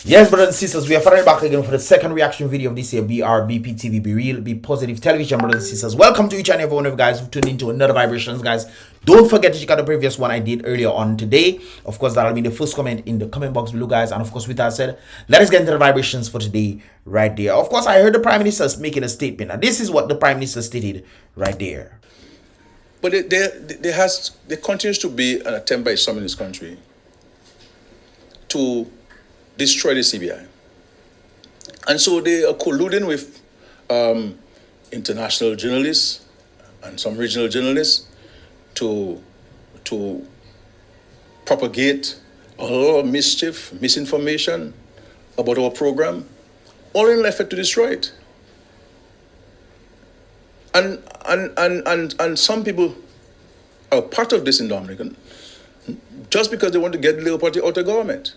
Yes, brothers and sisters, we are finally back again for the second reaction video of this year. BrBpTV, Be Real, Be Positive Television, brothers and sisters. Welcome to each and every one of you guys who tuned into another Vibrations, guys. Don't forget to check out the previous one I did earlier on today. Of course, that'll be the first comment in the comment box below, guys. And of course, with that said, let us get into the Vibrations for today right there. Of course, I heard the Prime Minister making a statement. And this is what the Prime Minister stated right there. But there continues to be an attempt by some in this country to destroy the CBI. And so they are colluding with international journalists and some regional journalists to propagate a lot of mischief, misinformation about our program, all in an effort to destroy it. And some people are part of this in Dominican just because they want to get the Labour Party out of government.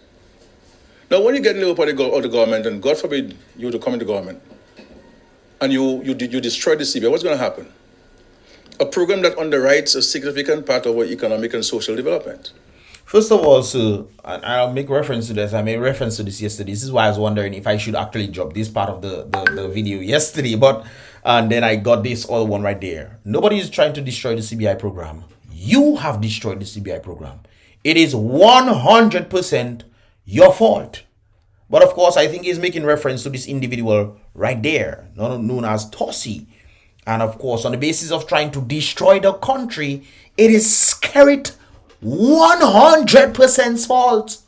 Now, when you get Labour Party out of government, and God forbid you to come into government, and you destroy the CBI, what's going to happen? A program that underwrites a significant part of our economic and social development. First of all, sir, and I'll make reference to this. I made reference to this yesterday. This is why I was wondering if I should actually drop this part of the video yesterday. But and then I got this other one right there. Nobody is trying to destroy the CBI program. You have destroyed the CBI program. It is 100% your fault. But of course, I think he's making reference to this individual right there, known as TOSSY. And of course, on the basis of trying to destroy the country, it is SKERRIT'S 100% fault.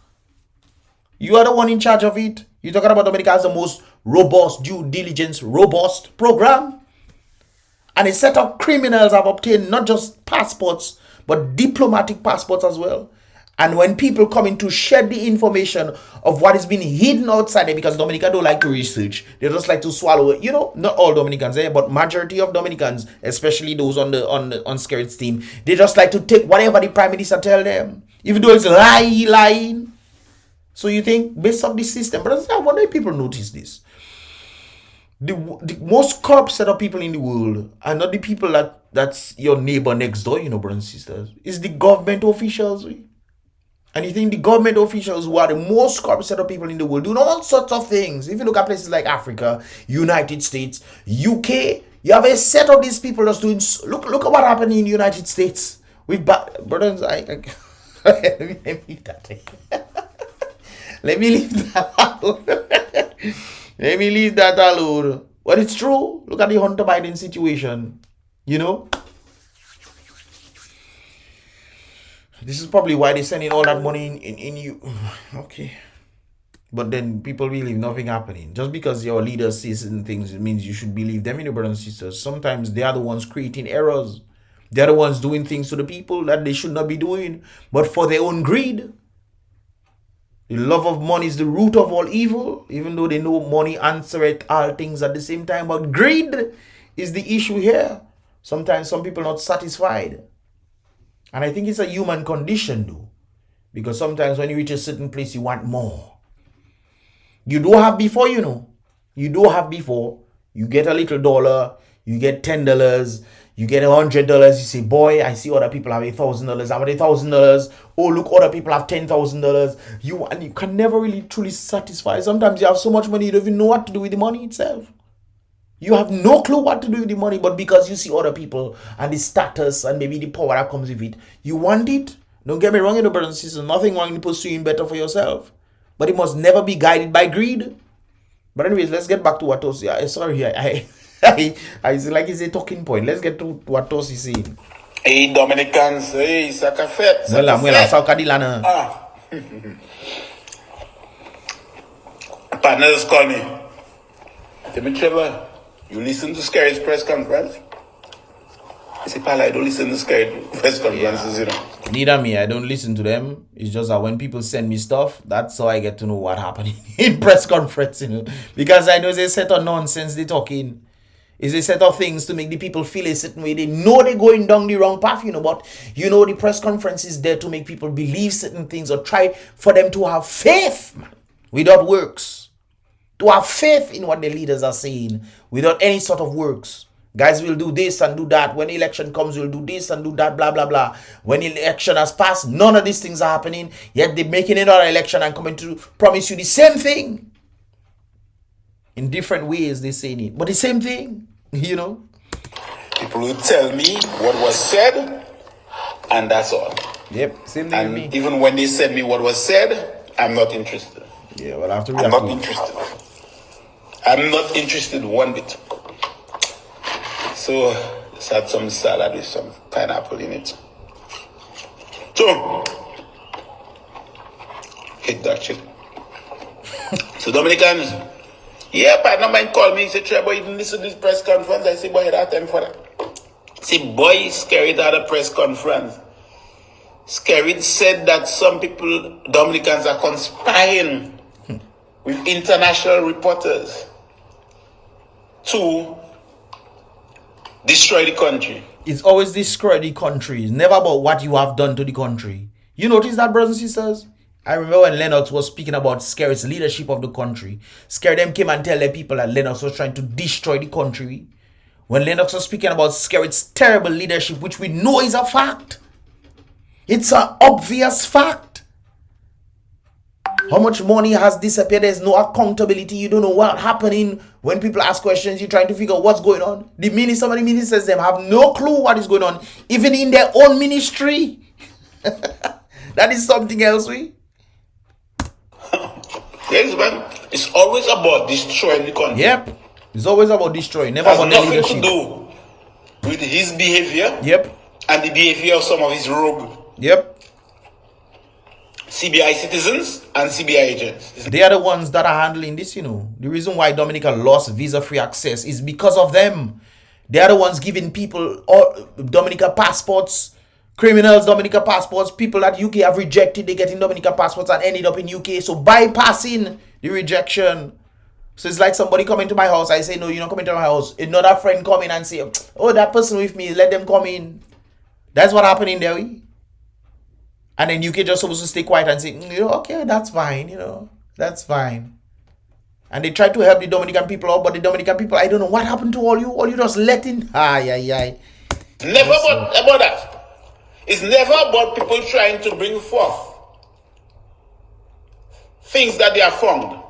You are the one in charge of it. You're talking about Dominica as the most robust, due diligence, robust program. And a set of criminals have obtained not just passports, but diplomatic passports as well. And when people come in to share the information of what is being hidden outside there, because Dominica don't like to research, they just like to swallow it. You know, not all Dominicans, but majority of Dominicans, especially those on SKERRIT'S team, they just like to take whatever the Prime Minister tell them, even though it's lying. So you think based on this system, but I wonder if people notice this. The most corrupt set of people in the world are not the people that's your neighbor next door, you know, brothers and sisters. It's the government officials. And you think the government officials who are the most corrupt set of people in the world doing all sorts of things. If you look at places like Africa, United States, UK, you have a set of these people that's doing. Look at what happened in the United States with brothers. Let me leave that. Let me leave that alone. Let me leave that alone. But it's true. Look at the Hunter Biden situation. You know. This is probably why they're sending all that money in you. Okay. But then people believe nothing happening. Just because your leader says certain things, it means you should believe them, brothers and sisters. Sometimes they are the ones creating errors. They're the ones doing things to the people that they should not be doing, but for their own greed. The love of money is the root of all evil, even though they know money answereth all things at the same time. But greed is the issue here. Sometimes some people are not satisfied. And I think it's a human condition, though. Because sometimes when you reach a certain place, you want more. You don't have before, you know. You don't have before. You get a little dollar. You get $10. You get $100. You say, boy, I see other people have $1,000. I have $1,000. Oh, look, other people have $10,000. And you can never really truly satisfy. Sometimes you have so much money, you don't even know what to do with the money itself. You have no clue what to do with the money, but because you see other people and the status and maybe the power that comes with it, you want it. Don't get me wrong, brothers and sisters. Nothing wrong in pursuing better for yourself. But it must never be guided by greed. But anyways, let's get back to what TOSSY. Sorry, I see like it's a talking point. Let's get to what TOSSY is saying. Hey, Dominicans, hey, ça qu'a fait. Ça qu'a dit là. Partners call me. Tell me, Trevor, you listen to SKERRIT'S press conference? I say, Pala, I don't listen to SKERRIT'S press conferences, you know. Neither me, I don't listen to them. It's just that when people send me stuff, that's how I get to know what happened in press conference, you know. Because I know it's a set of nonsense they're talking. It's a set of things to make the people feel a certain way. They know they're going down the wrong path, you know, but you know the press conference is there to make people believe certain things or try for them to have faith, man, without works. To have faith in what the leaders are saying without any sort of works. Guys, we'll do this and do that. When election comes, we'll do this and do that, blah, blah, blah. When election has passed, none of these things are happening. Yet they're making another election and coming to promise you the same thing. In different ways, they're saying it. But the same thing, you know. People will tell me what was said, and that's all. Yep, same thing And with me. even when they said me what was said, I'm not interested. Yeah, well, after I'm not interested. I'm not interested one bit. So, let's add some salad with some pineapple in it. So, hit that shit. So, Dominicans, yeah, but no man call me. He said, Trevor, you didn't listen to this press conference. I said, boy, you don't have time for that. See, boy, Skerritt had a press conference. Skerritt said that some people, Dominicans, are conspiring with international reporters to destroy the country. It's always destroy the country. It's never about what you have done to the country. You notice that, brothers and sisters? I remember when Lennox was speaking about Skerritt's leadership of the country. Skerritt them came and tell the people that Lennox was trying to destroy the country. When Lennox was speaking about Skerritt's terrible leadership, which we know is a fact. It's an obvious fact. How much money has disappeared? There's no accountability. You don't know what's happening. When people ask questions, you're trying to figure out what's going on. Some of the ministers them have no clue what is going on, even in their own ministry. That is something else, we. Yes, man. It's always about destroying the country. Yep. It's always about destroying, never It has about the nothing leadership. to do with his behavior. Yep. And the behavior of some of his rogue. Yep. CBI citizens and CBI agents. They are the ones that are handling this, you know. The reason why Dominica lost visa-free access is because of them. They are the ones giving people Dominica passports, criminals Dominica passports, people that UK have rejected, they getting Dominica passports and ended up in UK. So bypassing the rejection. So it's like somebody coming to my house. I say, no, you're not coming to my house. Another friend come in and say, oh, that person with me, let them come in. That's what happened in there. And then UK just supposed to stay quiet and say, okay, that's fine, that's fine. And they try to help the Dominican people out, but the Dominican people, I don't know what happened to all you just letting. Never about that. It's never about people trying to bring forth things that they are found.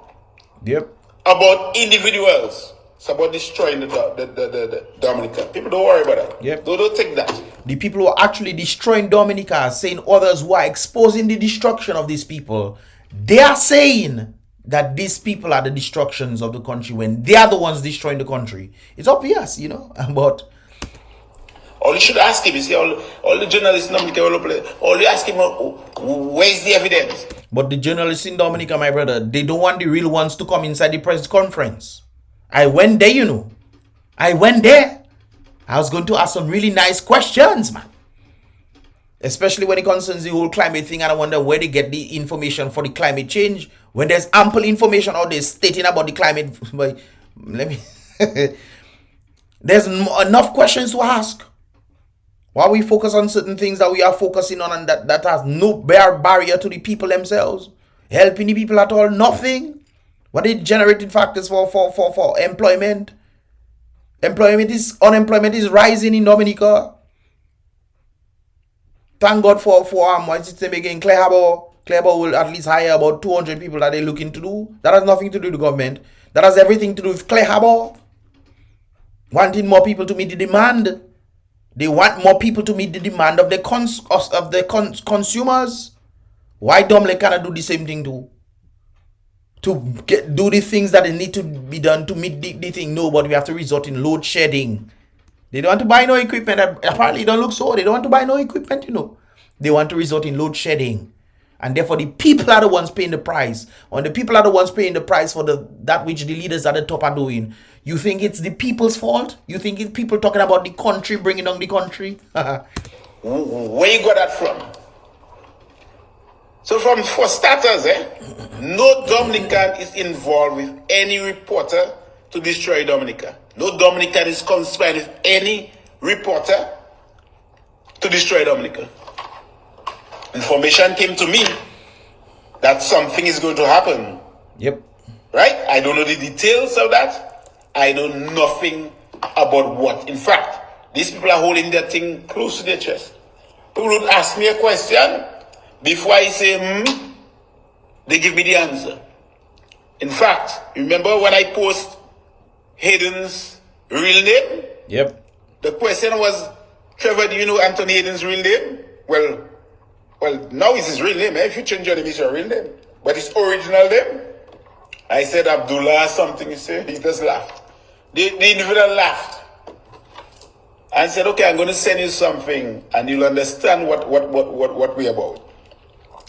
Yep. About individuals. It's about destroying the Dominica. People don't worry about that. Yep. Don't take that. The people who are actually destroying Dominica are saying others who are exposing the destruction of these people. They are saying that these people are the destructions of the country when they are the ones destroying the country. It's obvious, but all you should ask him is all the journalists in Dominica all you ask him, where's the evidence? But the journalists in Dominica, my brother, they don't want the real ones to come inside the press conference. I went there, I went there. I was going to ask some really nice questions, man. Especially when it concerns the whole climate thing, and I wonder where they get the information for the climate change. When there's ample information out there stating about the climate, there's enough questions to ask. Why we focus on certain things that we are focusing on and that has no barrier to the people themselves, helping the people at all, nothing. What are the generating factors for employment? Unemployment is rising in Dominica. Thank God for what it's again, Claire Harbour will at least hire about 200 people that they're looking to do. That has nothing to do with the government. That has everything to do with Claire Harbour wanting more people to meet the demand. They want more people to meet the demand of the consumers. Why Domle cannot do the same thing too? To do the things that they need to be done to meet the thing. No, but we have to resort in load shedding. They don't want to buy no equipment. Apparently, it don't look so. They don't want to buy no equipment, They want to resort in load shedding. And therefore, the people are the ones paying the price. When the people are the ones paying the price for that which the leaders at the top are doing, you think it's the people's fault? You think it's people talking about the country, bringing down the country? Where you got that from? So for starters, no Dominican is involved with any reporter to destroy Dominica. No Dominican is conspiring with any reporter to destroy Dominica. Information came to me that something is going to happen. Yep. Right? I don't know the details of that. I know nothing About what? In fact, these people are holding their thing close to their chest. People would ask me a question. Before I say, they give me the answer. In fact, remember when I post Hayden's real name? Yep. The question was, Trevor, do you know Anthony Hayden's real name? Well, now it's his real name. If you change your name, it's your real name. But his original name, I said Abdullah something. He just laughed. The individual laughed and said, okay, I'm going to send you something and you'll understand what we're about.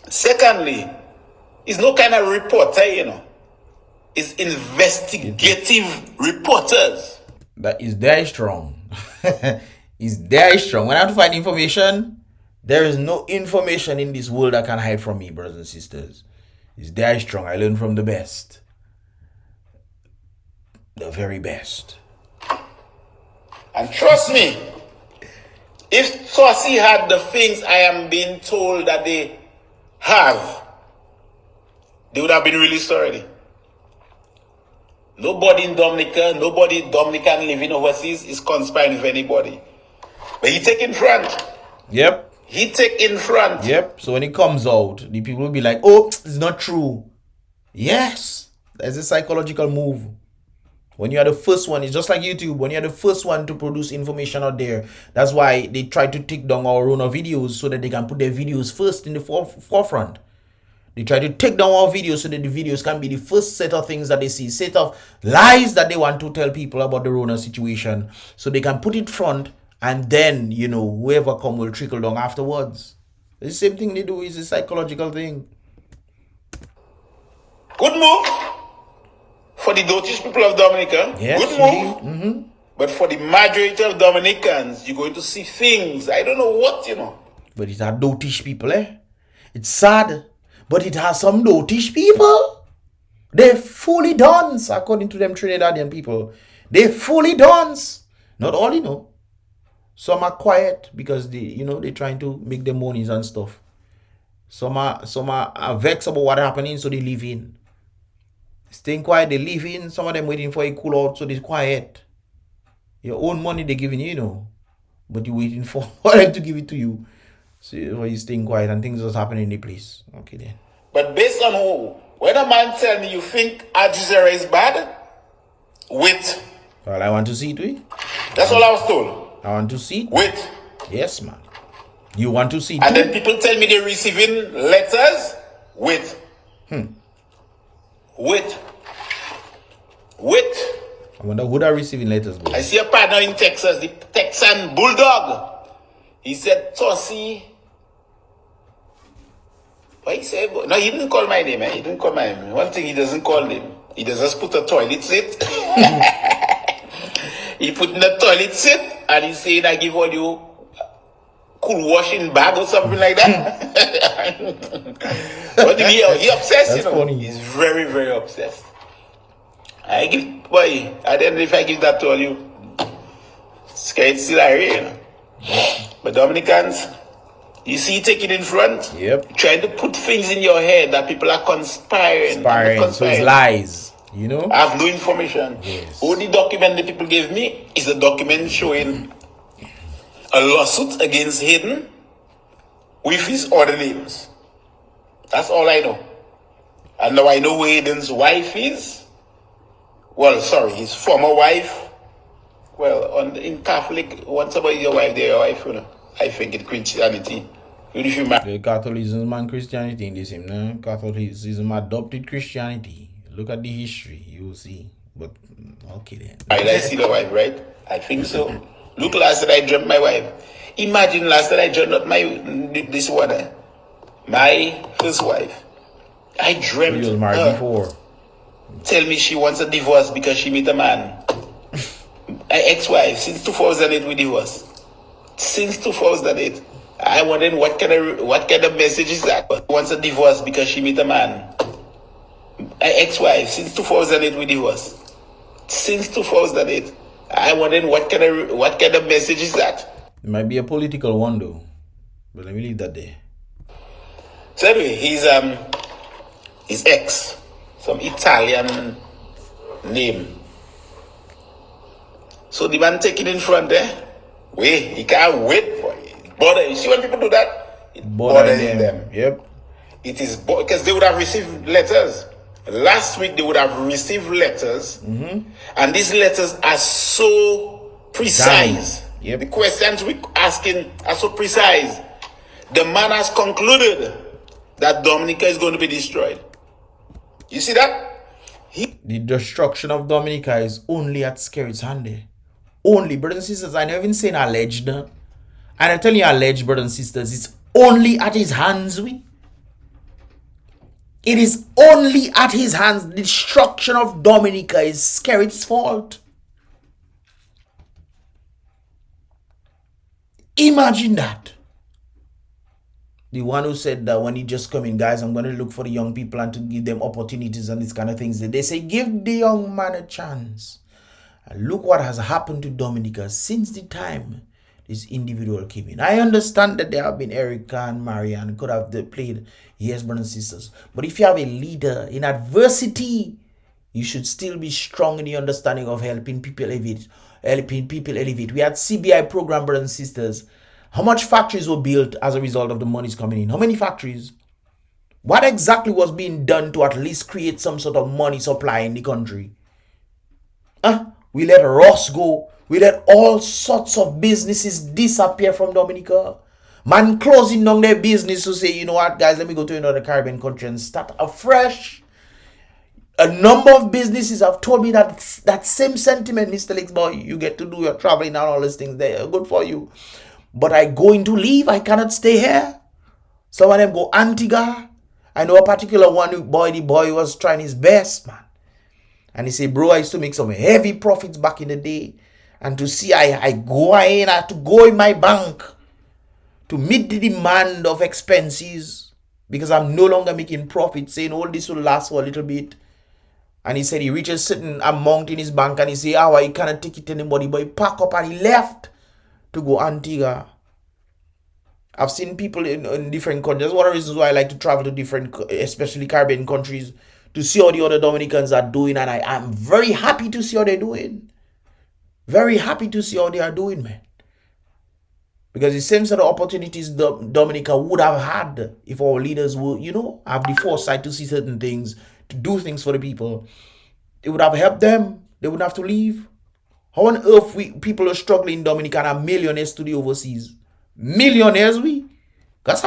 Secondly, he's no kind of reporter, you know. It's investigative reporters. That is very strong. It's very strong. When I have to find information, there is no information in this world that can hide from me, brothers and sisters. It's very strong. I learn from the best. The very best. And trust me, if TOSSY had the things I am being told that they have, they would have been released already. Nobody in Dominican living overseas is conspiring with anybody. But he take in front. Yep. He take in front. Yep. So when it comes out, the people will be like, oh, it's not true. Yes. That's a psychological move. When you are the first one, it's just like YouTube. When you are the first one to produce information out there, that's why they try to take down our own videos so that they can put their videos first in the forefront. They try to take down our videos so that the videos can be the first set of things that they see, set of lies that they want to tell people about the Rona situation, so they can put it front, and then, you know, whoever come will trickle down afterwards. The same thing they do is a psychological thing. Good move for the Dutch people of Dominica. Yes, good move. But for the majority of Dominicans, you're going to see things. I don't know what, you know. But it are Dotish people, eh? It's sad. But it has some Dotish people. They fully dance, according to them Trinidadian people. They fully dance. Not all, you know. Some are quiet because they, you know, they're trying to make their monies and stuff. Some are vexed about what happening, so they leave in. Staying quiet, they leave in. Some of them waiting for a cool out, so they're quiet. Your own money they're giving you, you know. But you're waiting for them to give it to you. So you're staying quiet and things just happening in the place. Okay then. But based on who? When a man tell me you think Al Jazeera is bad, wait. Well, I want to see it, we. That's all I was told. I want to see it. Wait. Yes, man. You want to see it and too? then people tell me they're receiving letters. Wait. Wait. I wonder who are receiving letters, bro. I see a partner in Texas, the Texan Bulldog. He said, TOSSY. What he said? No, he didn't call my name. He didn't call my name. One thing he doesn't call him. He just put a toilet seat. He put in the toilet seat and he said, I give all you cool washing bag or something like that. But he obsessed, That's you know. funny. He's very, very obsessed. I give, boy, I don't know if I give that to all you. SKERRIT'S still are here, you know. But Dominicans, you see, take it in front. Yep. Trying to put things in your head that people are conspiring. So it's lies, you know? I have no information. Yes. Only document the people gave me is a document showing a lawsuit against Hayden with his other names. That's all I know. And now I know who Hayden's wife is. Well, sorry, his former wife. Well, in Catholic, once about your wife, they're your wife, you know. I think in Christianity. Even if you marry. The Catholicism and Christianity in the same, no? Catholicism adopted Christianity. Look at the history, you will see. But, okay then. I see the wife, right? I think so. Look, last night I dreamt my wife. Imagine last night I dreamt up this one, my first wife. I dreamt You was married her before. tell me she wants a divorce because she met a man. My ex-wife, since 2008 we divorced. Since 2008. I wondering what kind of message is that? Wants a divorce because she met a man. My ex-wife, since 2008 we divorced. Since 2008. I wondering what kind of message is that? It might be a political one though. But let me leave that there. So anyway, his ex, some Italian name. So the man taking in front there, wait, he can't wait for it. Bother. You see when people do that? It bothers them. Yep. It is because they would have received letters. Last week they would have received letters, and these letters are so precise. Yep. The questions we asking are so precise. The man has concluded that Dominica is going to be destroyed. You see that? The destruction of Dominica is only at SKERRIT'S hand there. Only, brothers and sisters. I never even saying alleged. And I'm telling you alleged, brothers and sisters. It's only at his hands, It is only at his hands. The destruction of Dominica is SKERRIT'S fault. Imagine that. The one who said that when he just come in, guys, I'm going to look for the young people and to give them opportunities and these kind of things. They say, give the young man a chance. And look what has happened to Dominica since the time this individual came in. I understand that there have been Erica and Marianne could have played, yes, brothers and sisters. But if you have a leader in adversity, you should still be strong in the understanding of helping people elevate. We had CBI program, brothers and sisters. How much factories were built as a result of the monies coming in? How many factories? What exactly was being done to at least create some sort of money supply in the country? We let Ross go. We let all sorts of businesses disappear from Dominica. Man closing down their business to say, you know what, guys, let me go to another Caribbean country and start afresh. A number of businesses have told me that same sentiment, Mr. Lakes boy. You get to do your traveling and all these things there. Good for you. But I going to leave. I cannot stay here. Some of them go Antigua. I know a particular one the boy was trying his best, man. And he said, bro, I used to make some heavy profits back in the day. And to see I had to go in my bank to meet the demand of expenses because I'm no longer making profits, saying all this will last for a little bit. And he said he reached a certain amount in his bank and he said, he cannot take it anybody, but he packed up and he left to go Antigua. I've seen people in different countries. That's one of the reasons why I like to travel to different, especially Caribbean countries, to see how the other Dominicans are doing. And I'm very happy to see how they're doing. Very happy to see how they are doing, man. Because the same sort of opportunities Dominica would have had if our leaders would, have the foresight to see certain things, to do things for the people. It would have helped them. They wouldn't have to leave. How on earth people are struggling in Dominica and are millionaires to the overseas? Millionaires, Because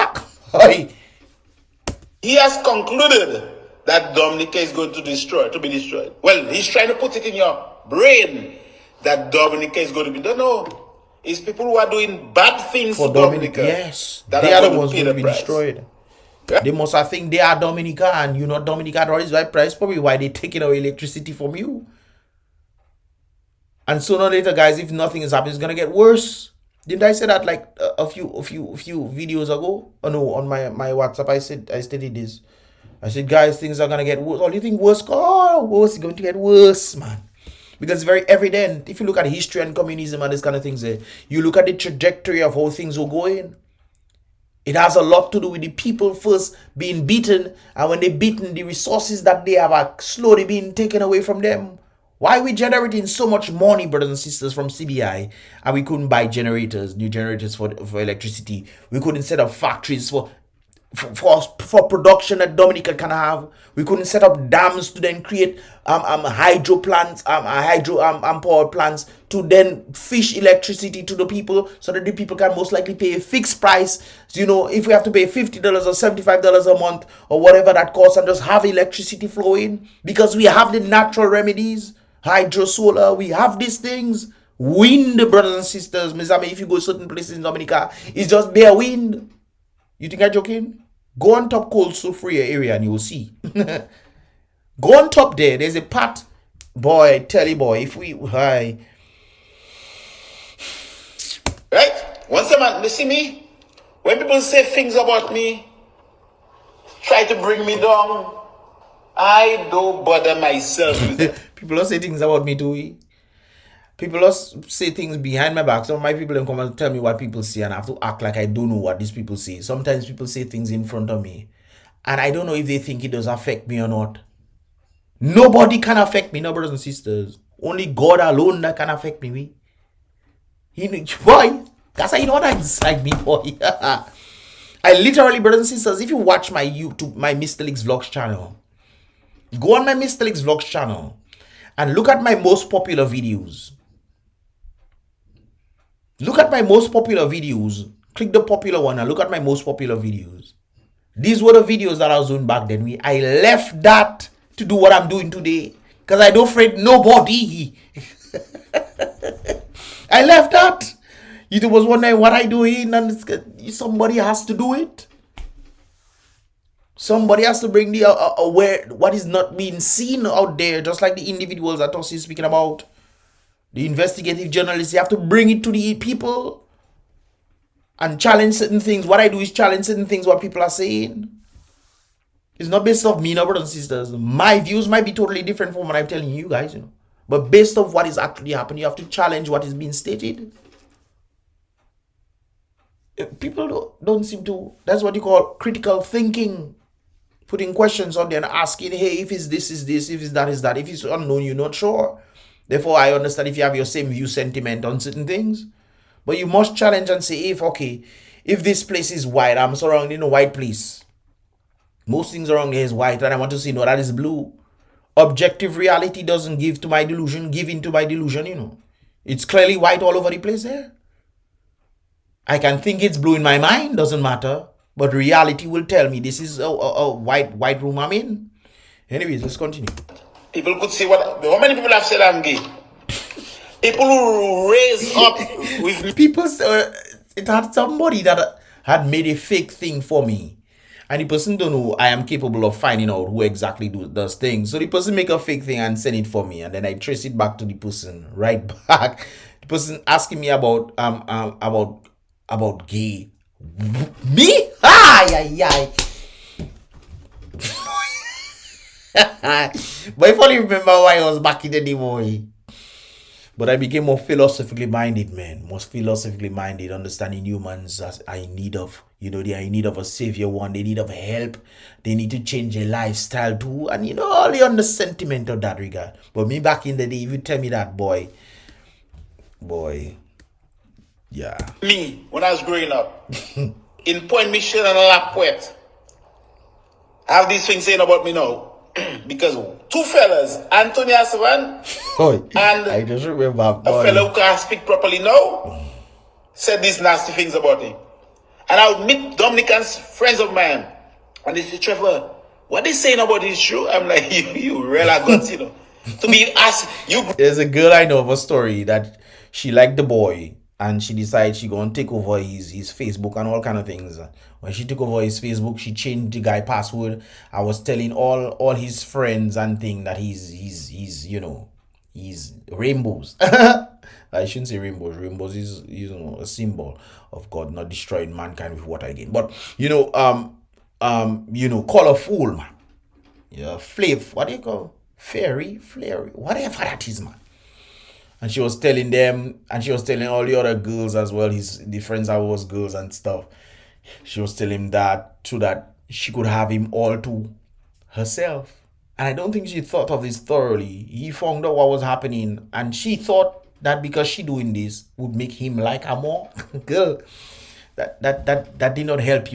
he has concluded that Dominica is going to be destroyed. Well, he's trying to put it in your brain that Dominica is going to be. No. It's people who are doing bad things for to Dominica. Yes. They are the ones going to be destroyed. Yeah. They must have think they are Dominica and you're not Dominica at all. Is right price. Probably why they're taking away electricity from you. And sooner or later, guys, if nothing is happening, it's going to get worse. Didn't I say that like a few videos ago? Oh no, on my WhatsApp, I stated this. I said, guys, things are going to get worse. Oh, you think worse? Oh, worse is going to get worse, man. Because it's very evident. If you look at history and communism and this kind of things, you look at the trajectory of how things were going. It has a lot to do with the people first being beaten. And when they're beaten, the resources that they have are slowly being taken away from them. Why are we generating so much money, brothers and sisters, from CBI, and we couldn't buy new generators for electricity? We couldn't set up factories for production that Dominica can have. We couldn't set up dams to then create hydro plants, power plants to then fish electricity to the people so that the people can most likely pay a fixed price. So, if we have to pay $50 or $75 a month or whatever that costs and just have electricity flowing because we have the natural remedies. Hydro, solar, we have these things. Wind, brothers and sisters. If you go to certain places in Dominica, it's just bare wind. You think I'm joking? Go on top cold Soufriere area and you will see. Go on top there. There's a part. Boy, tell you boy, if we... Right? Once a month, you see me? When people say things about me, try to bring me down, I don't bother myself with it. People don't say things about me too. People don't say things behind my back. Some of my people don't come and tell me what people say and I have to act like I don't know what these people say. Sometimes people say things in front of me and I don't know if they think it does affect me or not. Nobody can affect me, no brothers and sisters. Only God alone that can affect me. Boy, that's how you know what I dislike me, boy. I literally, brothers and sisters, if you watch my YouTube, my Mr. Leaks Vlogs channel, go on my Mr. Leaks Vlogs channel and look at my most popular videos. Look at my most popular videos. Click the popular one and look at my most popular videos. These were the videos that I was doing back then. I left that to do what I'm doing today because I don't afraid nobody. I left that. YouTube was wondering what I doing, and somebody has to do it. Somebody has to bring the aware what is not being seen out there, just like the individuals that TOSSY is speaking about. The investigative journalists, you have to bring it to the people and challenge certain things. What I do is challenge certain things what people are saying. It's not based off me, no, brothers and sisters. My views might be totally different from what I'm telling you guys, you know. But based off what is actually happening, you have to challenge what is being stated. People don't seem to. That's what you call critical thinking. Putting questions on there and asking, hey, if it's this, is this, if it's that, is that. If it's unknown, you're not sure. Therefore, I understand if you have your same view sentiment on certain things. But you must challenge and say, if this place is white, I'm surrounded in a white place. Most things around here is white, and I want to say, no, that is blue. Objective reality doesn't give to my delusion, give into my delusion, you know. It's clearly white all over the place there. I can think it's blue in my mind, doesn't matter. But reality will tell me this is a white room I'm in. Anyways, let's continue. People could see how many people have said I'm gay. People who raise up with people. It had somebody that had made a fake thing for me, and the person don't know I am capable of finding out who exactly does things. So the person make a fake thing and send it for me, and then I trace it back to the person right back. The person asking me about gay. Me? Ay. But if only remember why I was back in the day, boy. But I became more philosophically minded, man. More philosophically minded, understanding humans as are in need of, they are in need of a savior one. They need of help. They need to change their lifestyle too. And all the sentiment of that regard. But me back in the day, if you tell me that, boy. Yeah. Me, when I was growing up, in Point Michel and Lapwet, I have these things saying about me now. Because two fellas, Anthony Asavan and I just remember, a fellow who can't speak properly now, said these nasty things about him. And I would meet Dominicans, friends of mine, and they say, Trevor, what they saying about this show? I'm like, you really guts, To be asked, There's a girl I know of a story that she liked the boy, and she decided she gonna take over his Facebook and all kind of things. When she took over his Facebook, she changed the guy password. I was telling all his friends and thing that he's rainbows. I shouldn't say rainbows. Rainbows is a symbol of God not destroying mankind with water again. But colorful, man. Yeah, what do you call fairy, flary, whatever that is, man. And she was telling them, and she was telling all the other girls as well, the friends that was girls and stuff. She was telling him that so that she could have him all to herself. And I don't think she thought of this thoroughly. He found out what was happening, and she thought that because she doing this would make him like her more. Girl, that did not help,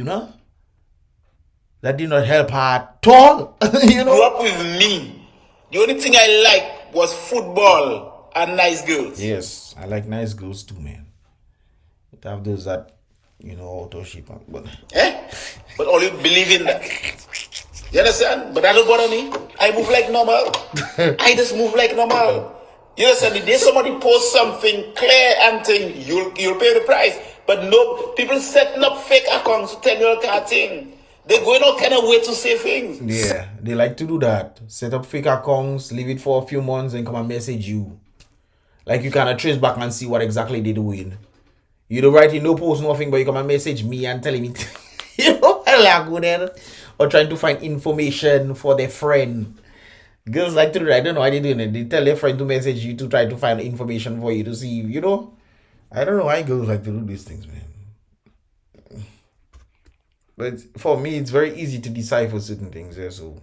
That did not help her at all. Grew up with me. The only thing I liked was football and nice girls. Yes, I like nice girls too, man. But have those that, authorship. But all you believe in that. You understand? But that don't bother me. I move like normal. I just move like normal. You understand? The day somebody posts something clear and thing, you'll pay the price. But no, people setting up fake accounts to tell you all kind of thing. They're going all kind of way to say things. Yeah, they like to do that. Set up fake accounts, leave it for a few months, and come and message you. Like you kind of trace back and see what exactly they're doing. You don't write in no post, nothing, but you come and message me and telling me, or trying to find information for their friend. Girls like to do that. I don't know why they're doing it. They tell their friend to message you to try to find information for you to see, I don't know why girls like to do these things, man. But for me, it's very easy to decipher certain things there. So,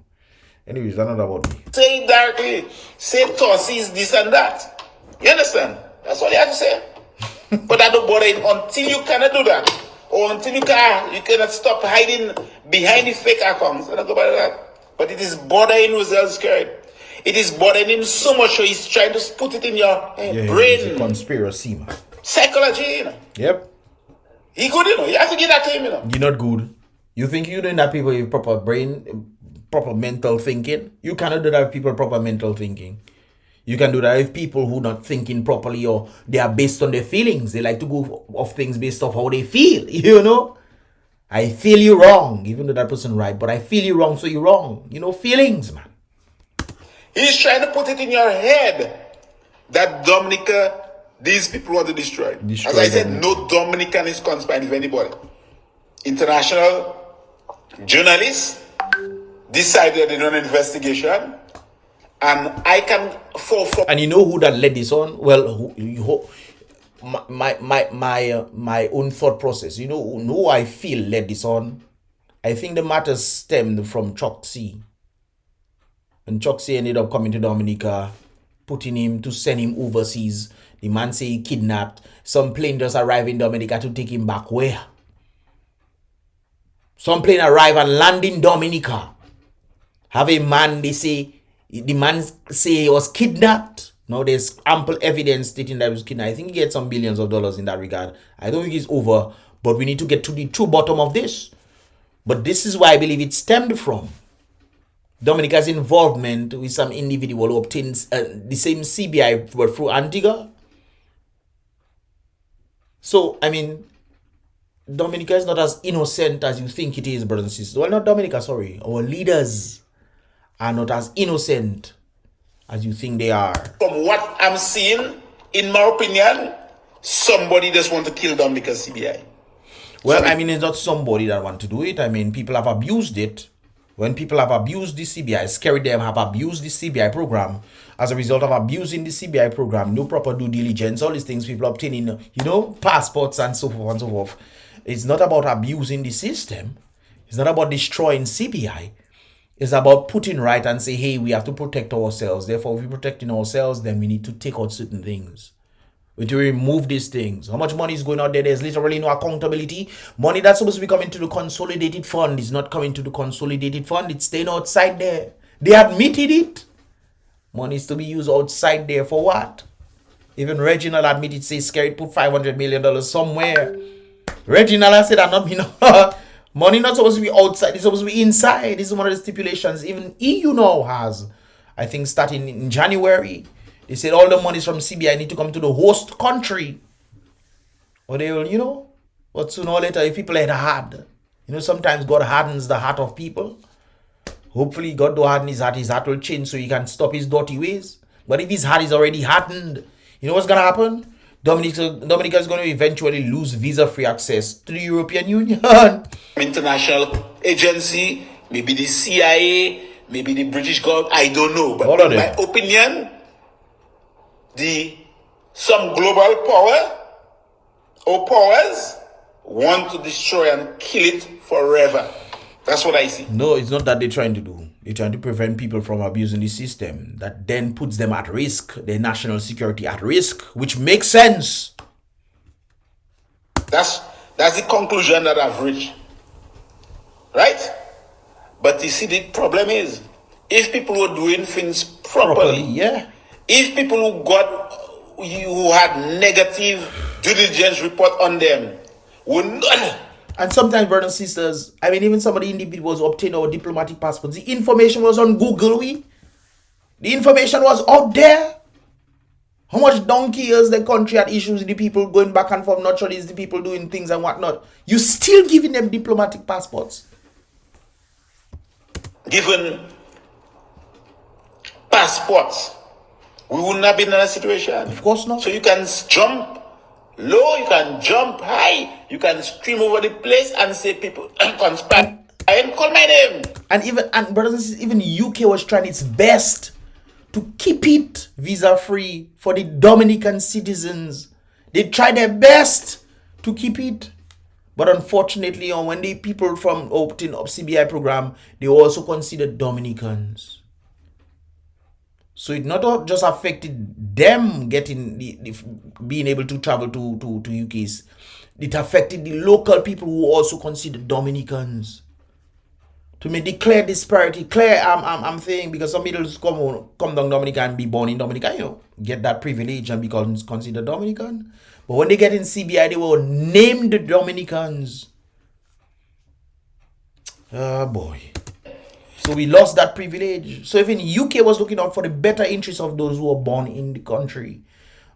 anyways, that's not about me. Say directly, say TOSSY is this and that. You understand? That's all you have to say. But that don't bother him until you cannot do that. Or until you cannot stop hiding behind the fake accounts. I don't go about that. But it is bothering Roselle Skerritt. It is bothering him so much so he's trying to put it in your brain. It's a conspiracy, man. Psychology, you know. Yep. He good, you know. You have to give that to him, you know. You're not good. You think you're doing that people with proper brain, proper mental thinking? You cannot do that with people with proper mental thinking. You can do that with people who not thinking properly or they are based on their feelings. They like to go off things based off how they feel, you know? I feel you wrong, even though that person right, but I feel you wrong, so you're wrong. You know, feelings, man. He's trying to put it in your head that Dominica, these people want to destroy. As I said, no Dominican is conspiring with anybody. International journalists decided they done an investigation, and I can fall for. And you know who that led this on? Well, my own thought process. You know who I feel led this on? I think the matter stemmed from TOSSY. And TOSSY ended up coming to Dominica, putting him to send him overseas. The man say he kidnapped. Some plane just arrived in Dominica to take him back where? Some plane arrive and land in Dominica. Have a man, they say, the man say he was kidnapped. Now there's ample evidence stating that he was kidnapped. I think he gets some billions of dollars in that regard. I don't think it's over, but we need to get to the true bottom of this. But this is why I believe it stemmed from Dominica's involvement with some individual who obtains the same CBI but through Antigua. So, I mean, Dominica is not as innocent as you think it is, brothers and sisters. Well, not Dominica, sorry. Our leaders are not as innocent as you think they are. From what I'm seeing, in my opinion, somebody just want to kill Dominica's CBI. Well, I mean, it's not somebody that want to do it. I mean, people have abused it. When people have abused the CBI, SKERRIT'S them have abused the CBI program. As a result of abusing the CBI program, no proper due diligence, all these things, people obtaining, you know, passports and so forth and so forth. It's not about abusing the system. It's not about destroying CBI. It's about putting right and say, hey, we have to protect ourselves. Therefore, if we're protecting ourselves, then we need to take out certain things. We need to remove these things. How much money is going out there? There's literally no accountability. Money that's supposed to be coming to the consolidated fund is not coming to the consolidated fund. It's staying outside there. They admitted it. Money is to be used outside there for what? Even Reginald admitted, say, SKERRIT'S put $500 million somewhere. Reginald said that not be money not supposed to be outside, it's supposed to be inside. This is one of the stipulations even EU now has. I think starting in January, they said all the monies from CBI need to come to the host country. Or they will, you know, but sooner or later, if people are hard, you know, sometimes God hardens the heart of people. Hopefully God don't harden his heart will change so he can stop his dirty ways. But if his heart is already hardened, you know what's going to happen? Dominica is going to eventually lose visa-free access to the European Union. International agency, maybe the CIA, maybe the British government, I don't know. But in my opinion, some global power or powers want to destroy and kill it forever. That's what I see. No, it's not that they're trying to do. They're trying to prevent people from abusing the system. That then puts them at risk, their national security at risk, which makes sense. That's the conclusion that I've reached. Right? But you see, the problem is, if people were doing things properly, yeah. If people who had negative due diligence report on them would not. And sometimes, brothers and sisters, I mean, even some of the individuals who obtained our diplomatic passports, the information was on Google. The information was out there. How much donkey years the country had issues with the people going back and forth, not sure it's the people doing things and whatnot. You still giving them diplomatic passports. Given passports, we wouldn't have been in a situation. Of course not. So you can jump low, you can jump high, you can scream over the place and say people conspire and call my name. And brothers and sisters, even UK was trying its best to keep it visa-free for the Dominican citizens. They tried their best to keep it. But unfortunately, when the people from opting up CBI program, they also considered Dominicans. So it not just affected them getting being able to travel to UKs. It affected the local people who also considered Dominicans. To me, declare disparity, clear. I'm saying because some people come down Dominica and be born in Dominica, get that privilege and be considered Dominican. But when they get in CBI, they were named Dominicans. Oh boy. So we lost that privilege. So even UK was looking out for the better interests of those who were born in the country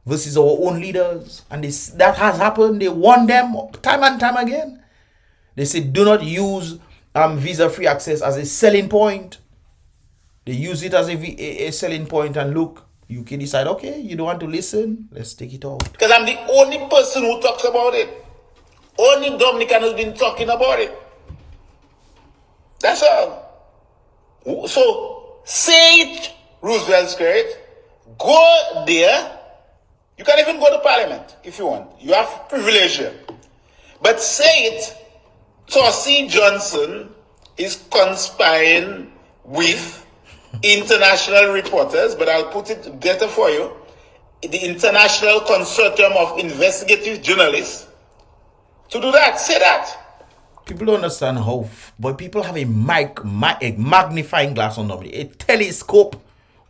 versus our own leaders. And that has happened. They won them time and time again. They said do not use visa-free access as a selling point. They use it as a selling point, and look, UK decide, okay, you don't want to listen, let's take it out. Because I'm the only person who talks about it. Only Dominican has been talking about it. That's all. So, say it, Roosevelt Skerritt. Go there. You can even go to Parliament if you want. You have privilege here. But say it, TOSSY Johnson is conspiring with international reporters, but I'll put it better for you. The International Consortium of Investigative Journalists to do that. Say that. People don't understand how, but people have a magnifying glass on Dominica, a telescope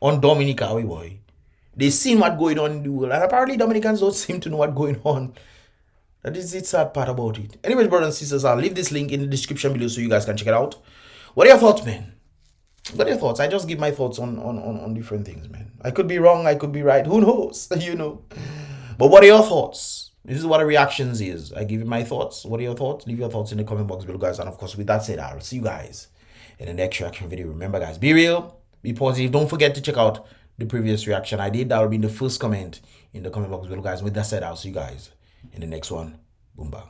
on Dominica, boy. They seen what's going on in the world, and apparently Dominicans don't seem to know what's going on. That is the sad part about it. Anyways, brothers and sisters, I'll leave this link in the description below so you guys can check it out. What are your thoughts, man? What are your thoughts? I just give my thoughts on different things, man. I could be wrong, I could be right. Who knows? But what are your thoughts? This is what the reactions is. I give you my thoughts. What are your thoughts? Leave your thoughts in the comment box below, guys. And of course, with that said, I'll see you guys in the next reaction video. Remember, guys, be real, be positive. Don't forget to check out the previous reaction I did. That will be in the first comment in the comment box below, guys. With that said, I'll see you guys in the next one. Boom bang.